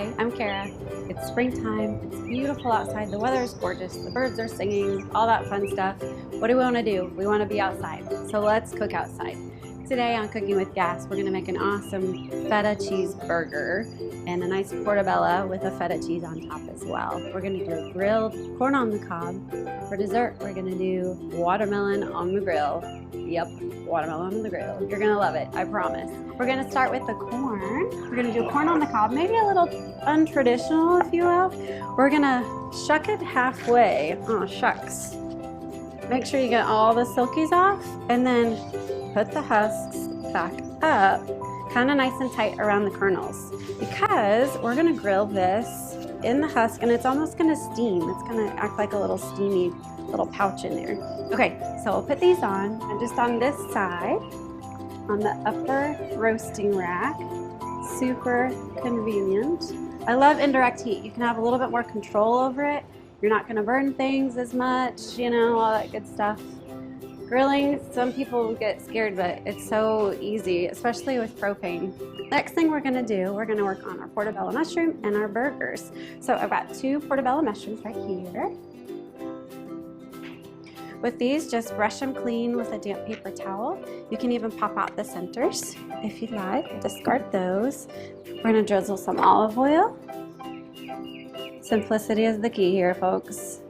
Hi, I'm Kara. It's springtime, it's beautiful outside, the weather is gorgeous, the birds are singing, all that fun stuff. What do we want to do? We want to be outside, so let's cook outside. Today on Cooking with Gas, we're going to make an awesome feta cheese burger and a nice portobello with a feta cheese on top as well. We're going to do grilled corn on the cob. For dessert, we're going to do watermelon on the grill. Yep, watermelon on the grill. You're going to love it, I promise. We're going to start with the corn. We're going to do corn on the cob, maybe a little untraditional, if you will. We're going to shuck it halfway. Oh, shucks. Make sure you get all the silkies off, and then put the husks back up, kind of nice and tight around the kernels, because we're going to grill this in the husk, and it's almost going to steam. It's going to act like a little steamy little pouch in there. Okay, so we'll put these on, and just on this side, on the upper roasting rack. Super convenient. I love indirect heat. You can have a little bit more control over it. You're not going to burn things as much, you know, all that good stuff. Grilling, some people get scared, but it's so easy, especially with propane. Next thing we're going to do, we're going to work on our portobello mushroom and our burgers. So I've got 2 portobello mushrooms right here. With these, just brush them clean with a damp paper towel. You can even pop out the centers if you'd like. Discard those. We're going to drizzle some olive oil. Simplicity is the key here, folks.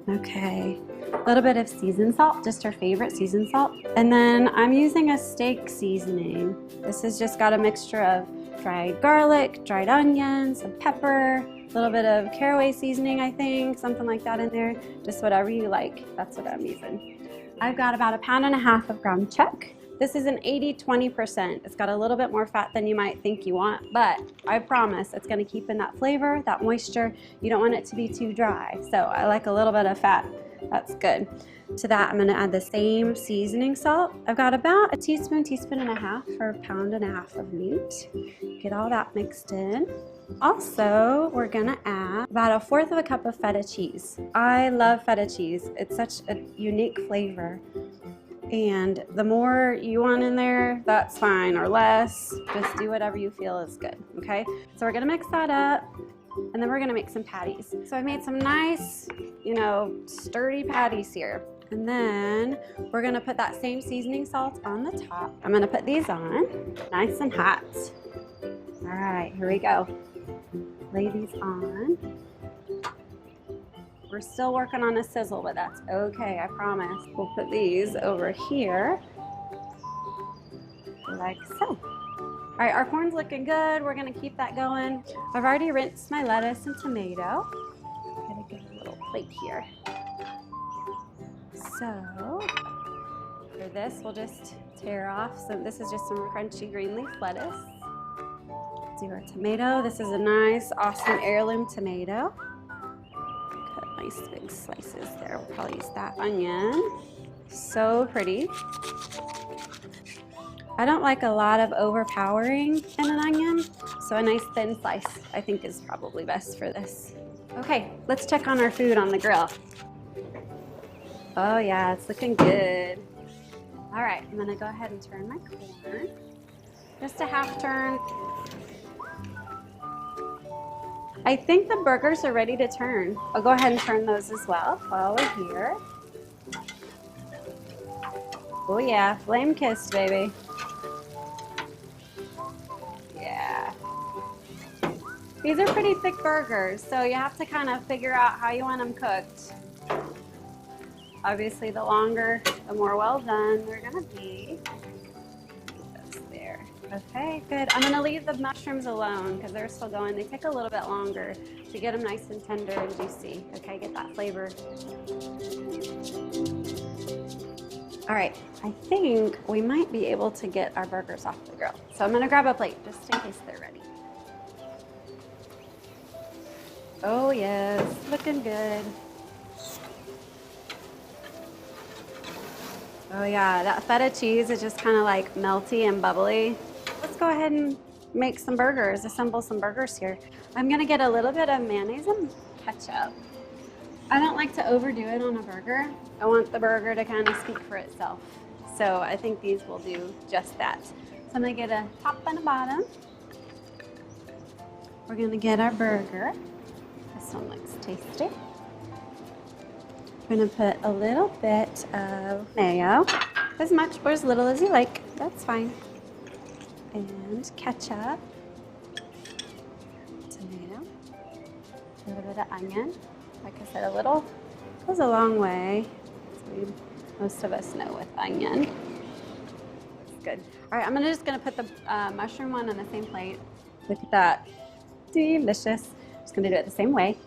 Okay, a little bit of seasoned salt, just our favorite seasoned salt. And then I'm using a steak seasoning. This has just got a mixture of dried garlic, dried onions, some pepper, a little bit of caraway seasoning, I think, something like that in there. Just whatever you like, that's what I'm using. I've got about 1.5 pounds of ground chuck. This is an 80-20%. It's got a little bit more fat than you might think you want, but I promise it's gonna keep in that flavor, that moisture. You don't want it to be too dry. So I like a little bit of fat, that's good. To that, I'm gonna add the same seasoning salt. I've got about a teaspoon, teaspoon and a half for 1.5 pounds of meat. Get all that mixed in. Also, we're gonna add about 1/4 cup of feta cheese. I love feta cheese. It's such a unique flavor. And the more you want in there, that's fine, or less. Just do whatever you feel is good, okay? So we're gonna mix that up, and then we're gonna make some patties. So I made some nice, you know, sturdy patties here. And then we're gonna put that same seasoning salt on the top. I'm gonna put these on, nice and hot. All right, here we go. Lay these on. We're still working on a sizzle, but that's okay, I promise. We'll put these over here, like so. All right, our corn's looking good. We're gonna keep that going. I've already rinsed my lettuce and tomato. I'm gonna get a little plate here. So, for this, we'll just tear off. So this is just some crunchy green leaf lettuce. Do our tomato. This is a nice, awesome heirloom tomato. Nice big slices there. We'll probably use that onion. So pretty. I don't like a lot of overpowering in an onion, so a nice thin slice I think is probably best for this. Okay, let's check on our food on the grill. Oh yeah, it's looking good. All right, I'm gonna go ahead and turn my corn. Just a half turn. I think the burgers are ready to turn. I'll go ahead and turn those as well while we're here. Oh yeah, flame kissed, baby. Yeah. These are pretty thick burgers, so you have to kind of figure out how you want them cooked. Obviously, the longer, the more well done they're gonna be. That's there. Okay, good. I'm gonna leave the mushrooms alone because they're still going. They take a little bit longer to get them nice and tender and juicy. Okay, get that flavor. All right, I think we might be able to get our burgers off the grill. So I'm gonna grab a plate just in case they're ready. Oh yes, looking good. Oh yeah, that feta cheese is just kind of like melty and bubbly. Let's go ahead and make some burgers, assemble some burgers here. I'm gonna get a little bit of mayonnaise and ketchup. I don't like to overdo it on a burger. I want the burger to kind of speak for itself. So I think these will do just that. I'm gonna get a top and a bottom. We're gonna get our burger. This one looks tasty. We're gonna put a little bit of mayo, as much or as little as you like, that's fine. And ketchup, tomato, a little bit of onion. Like I said, a little goes a long way. Most of us know with onion. It's good. All right, I'm just gonna put the mushroom one on the same plate. Look at that, delicious. Just gonna do it the same way.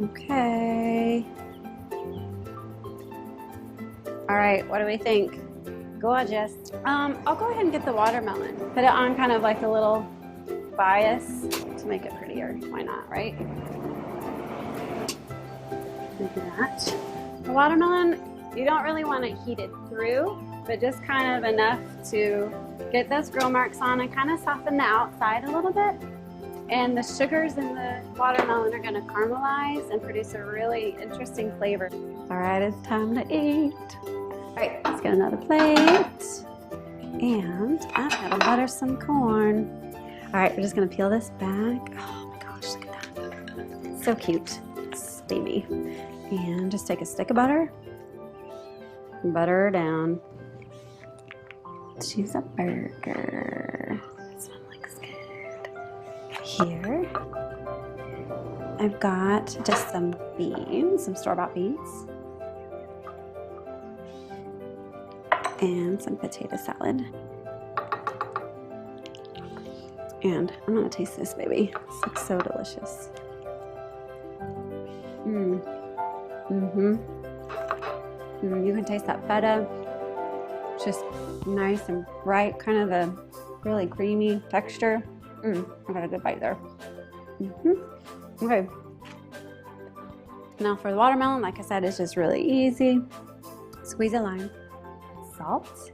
Okay. All right, what do we think? Gorgeous. I'll go ahead and get the watermelon. Put it on kind of like a little bias to make it prettier. Why not, right? Look at that. The watermelon, you don't really want it heated through, but just kind of enough to get those grill marks on and kind of soften the outside a little bit. And the sugars in the watermelon are gonna caramelize and produce a really interesting flavor. All right, it's time to eat. All right, let's get another plate. And I'm gonna butter some corn. All right, we're just gonna peel this back. Oh my gosh, look at that. So cute, steamy. And just take a stick of butter, butter her down. She's a burger. This one looks good. Here, I've got just some beans, some store-bought beans, and some potato salad. And I'm gonna taste this, baby. This looks so delicious. You can taste that feta. It's just nice and bright, kind of a really creamy texture. I got a good bite there. Okay. Now for the watermelon, like I said, it's just really easy. Squeeze a lime. Salt.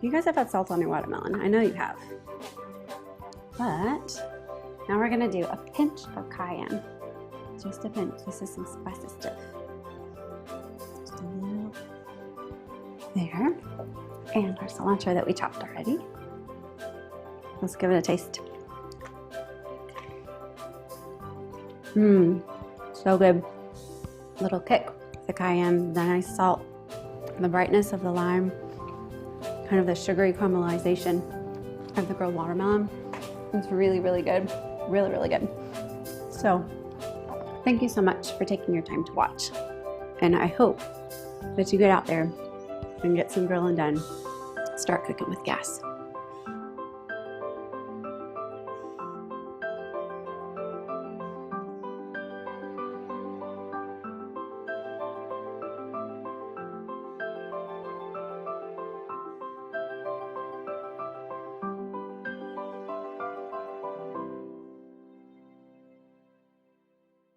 You guys have had salt on your watermelon. I know you have. But now we're gonna do a pinch of cayenne. Just a pinch. This is some spicy stuff. Just a little there. And our cilantro that we chopped already. Let's give it a taste. So good. Little kick, the cayenne, the nice salt, the brightness of the lime, kind of the sugary caramelization of the grilled watermelon. It's really, really good. Really, really good. So, thank you so much for taking your time to watch. And I hope that you get out there and get some grilling done. Start cooking with gas.